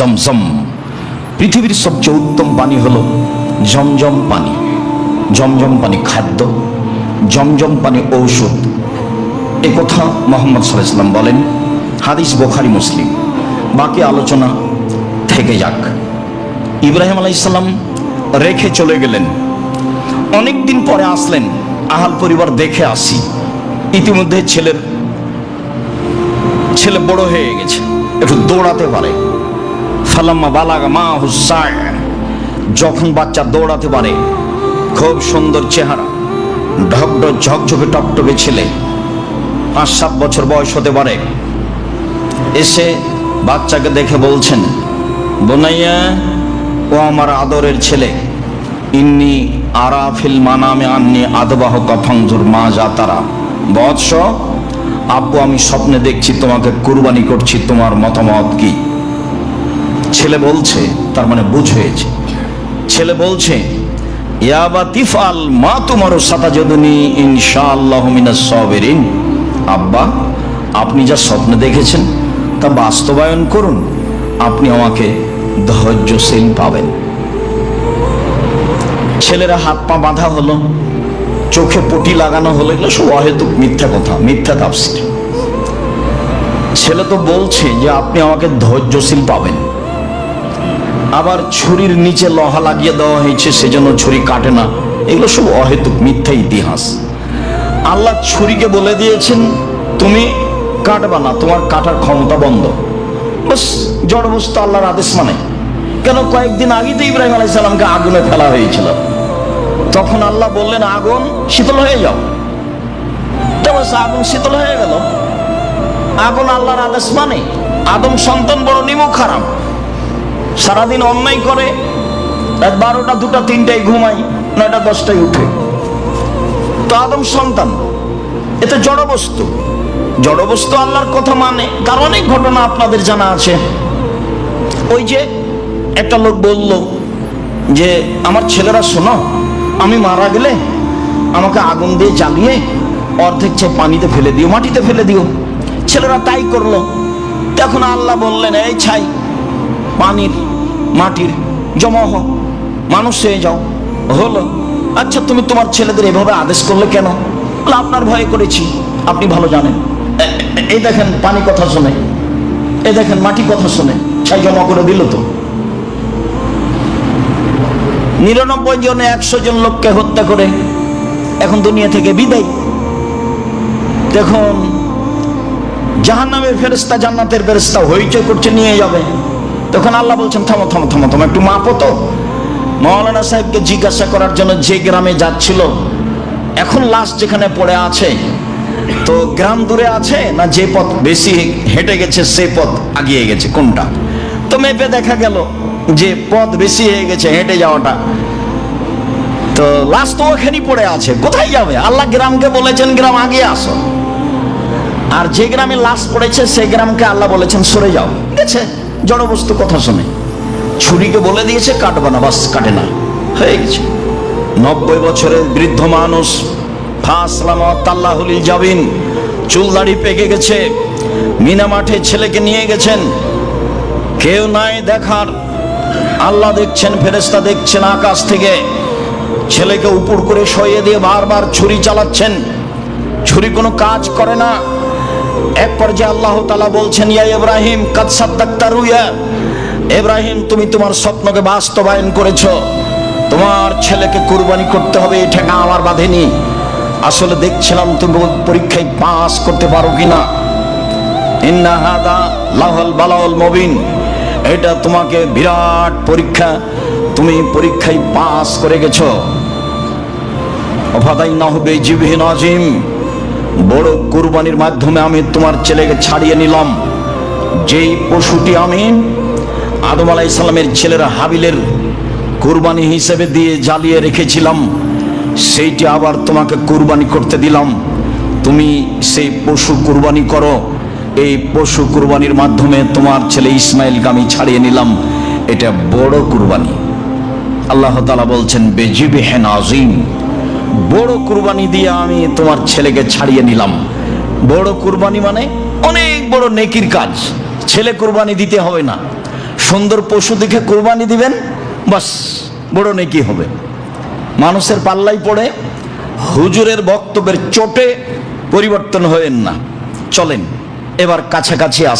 জমজম। পৃথিবীর সবচেয়ে উত্তম পানি হলো জমজম পানি। জমজম পানি খাদ্য, জমজম পানি ঔষধ। এ কথা মুহাম্মদ সাল্লাল্লাহু আলাইহি ওয়াসাল্লাম বলেন, হাদিস বুখারী মুসলিম। বাকি আলোচনা থেকে যাক। ইব্রাহিম আলাইহিস সালাম রেখে চলে গেলেন, অনেক দিন পরে আসলেন, আহাল পরিবার দেখে আসি। ইতিমধ্যে ছেলে বড় হয়ে গেছে, একটু দৌড়াতে পারে। ফালাম্মা বালাগা মাহু সায়, যখন বাচ্চা দৌড়াতে পারে, খুব সুন্দর চেহারা, ঢকঢক ঝকঝকে টকটকে ছেলে, 5-7 বছর বয়স হতে পারে। এসে বাচ্চাকে দেখে বলছেন, বোনাইয়া, ও আমার আদরের ছেলে, ইন্নি আরাফিল মানামে আন্নি আদবাহ কাফাংজুর মা জাতারা। বৎস, আব্বু আমি স্বপ্নে দেখছি তোমাকে কুরবানি করছি, তোমার মতামত কি? ছেলে বলছে, তার মানে বুঝ হয়েছে। ছেলে বলছে, ইয়া বাতিফাল মা তুমারু সাতাজাদুনি ইনশাআল্লাহু মিনাস সাবিরিন। আব্বা, আপনি যা স্বপ্নে দেখেছেন তা বাস্তবায়ন করুন, আপনি আমাকে ধৈর্যশীল পাবেন। ছেলেরা হাত পা বাঁধা হলো, চোখে পটি লাগানো হলো, এগুলো সব অহেতুক মিথ্যা কথা, মিথ্যা তাফসীর। ছেলে তো বলছে যে আপনি আমাকে ধৈর্যশীল পাবেন, আবার ছুরির নিচে লোহা লাগিয়ে দেওয়া হয়েছে সেজন্য ছুরি কাটে না, এগুলো সব অহেতুক মিথ্যা ইতিহাস। আল্লাহ ছুরিকে বলে দিয়েছেন তুমি কাটবা না, তোমার কাটার ক্ষমতা বন্ধ। বাস, জড় বস্তু আল্লাহর আদেশ মানে। কেন, কয়েকদিন আগেই তো ইব্রাহিম আলাইহিস সালামকে আগুনে ফেলা হয়েছিল, তখন আল্লাহ বললেন আগুন শীতল হয়ে যাও, তো বাস আগুন শীতল হয়ে গেল। আগুন আল্লাহর আদেশ মানে। আদম সন্তান বড় নিমুখ হারাম, সারাদিন অন্যায় করে, রাত 12টা 2টা 3টায় ঘুমায়, 9টা 10টায় উঠে, তো আদম সন্তান। এতে জড় বস্তু, জড় বস্তু আল্লাহর কথা মানে। কারণ অনেক ঘটনা আপনাদের জানা আছে। ওই যে একটা লোক বলল যে আমার ছেলেরা শোনো, আমি মারা গেলে আমাকে আগুন দিয়ে জ্বালিয়ে অর্ধেক চেয়ে পানিতে ফেলে দিও, মাটিতে ফেলে দিও। ছেলেরা তাই করলো। তখন আল্লাহ বললেন, এই ছাই পানির মাটির জমা হও, মানুষ হয়ে যাও। হলো। আচ্ছা, তুমি তোমার ছেলেদের এভাবে আদেশ করলে কেন? আপনার ভয়ে করেছি, আপনি ভালো জানেন। এই দেখেন পানি কথা শোনে, এই দেখেন মাটি কথা শোনে, ছাই জমা করে দিল। তো 99 জনে 100 জন লোককে হত্যা করে এখন দুনিয়া থেকে বিদায়। দেখুন জাহান্নামের ফেরেশতা জান্নাতের ফেরেশতা হইচই করছে, নিয়ে যাবে। তখন আল্লাহ বলছেন থামো থামো থামো থামো, একটু মাপো তো। মাওলানা সাহেবকে জিজ্ঞাসা করার জন্য যে গ্রামে যাচ্ছিল, এখন লাশ যেখানে পড়ে আছে, তো গ্রাম দূরে আছে না যে পথ বেশি হেঁটে গেছে সে পথ আগিয়ে গেছে, কোনটা? তো মেপে দেখা গেল যে পথ বেশি হয়ে গেছে হেঁটে যাওয়াটা। তো লাশ তো ওখানেই পড়ে আছে, কোথায় যাবে? আল্লাহ গ্রামকে বলেছেন গ্রাম আগে আসো, আর যে গ্রামে লাশ পড়েছে সেই গ্রামকে আল্লাহ বলেছেন সরে যাও। গেছে, জড়বস্তু কথা শুনে। ছুরিকে বলে দিয়েছে কাটবে না, বাস কাটে না, হয়ে গেছে। 90 বছরের বৃদ্ধ মানুষ, ফাসলামাতাল্লাহুল জাবিন, চুল দাড়ি পেকে গেছে, মিনা মাঠে ছেলেকে নিয়ে গেছেন, কেউ নাই দেখার, আল্লাহ দেখছেন, ফেরেশতা দেখছেন আকাশ থেকে। ছেলেকে উপর করে সইয়ে দিয়ে বারবার ছুরি চালাচ্ছেন, ছুরি কোনো কাজ করে না। এক পর্যায়ে আল্লাহ তাআলা বলছেন, ইয়া ইব্রাহিম কাদ সাদ্দাকতা রুয়া, ইব্রাহিম তুমি তোমার স্বপ্নকে বাস্তবায়ন করেছো, তোমার ছেলেকে কুরবানি করতে হবে, এই ঠেকা আমার বাঁধেনি। আসলে দেখছিলাম তুমি পরীক্ষায় পাস করতে পারো কিনা। ইন্না হাদা লাহুল বালাউল মুবিন, এটা তোমাকে বিরাট পরীক্ষা, তুমি পরীক্ষায় পাস করে গেছো। ওয়াফাদাইনাহু বিজিবহিন আযীম, বড় কুরবানির মাধ্যমে আমি তোমার ছেলেকে ছাড়িয়ে নিলাম। যেই পশুটি আমি আদম আলাইহিস সালামের ছেলেরা হাবিলের কুরবানি হিসেবে দিয়ে জ্বালিয়ে রেখেছিলাম, সেইটি আবার তোমাকে কুরবানি করতে দিলাম। তুমি সেই পশু কুরবানি করো। এই পশু কুরবানির মাধ্যমে তোমার ছেলে ইসমাইলকে আমি ছাড়িয়ে নিলাম, এটা বড় কুরবানি। আল্লাহ তাআলা বলছেন বিজিবহিন আযীম, বড় কুরবানি দিয়ে আমি তোমার ছেলেকে ছাড়িয়ে নিলাম। বড় কুরবানি মানে অনেক বড় নেকির কাজ। ছেলে কুরবানি দিতে হবে না, সুন্দর পশু দেখে কোরবানি দিবেন, বাস বড় নেকি হবে। মানুষের পাল্লাই পড়ে হুজুরের বক্তব্যের চোটে পরিবর্তন হয়েন না, চলেন এবার কাছাকাছি আস।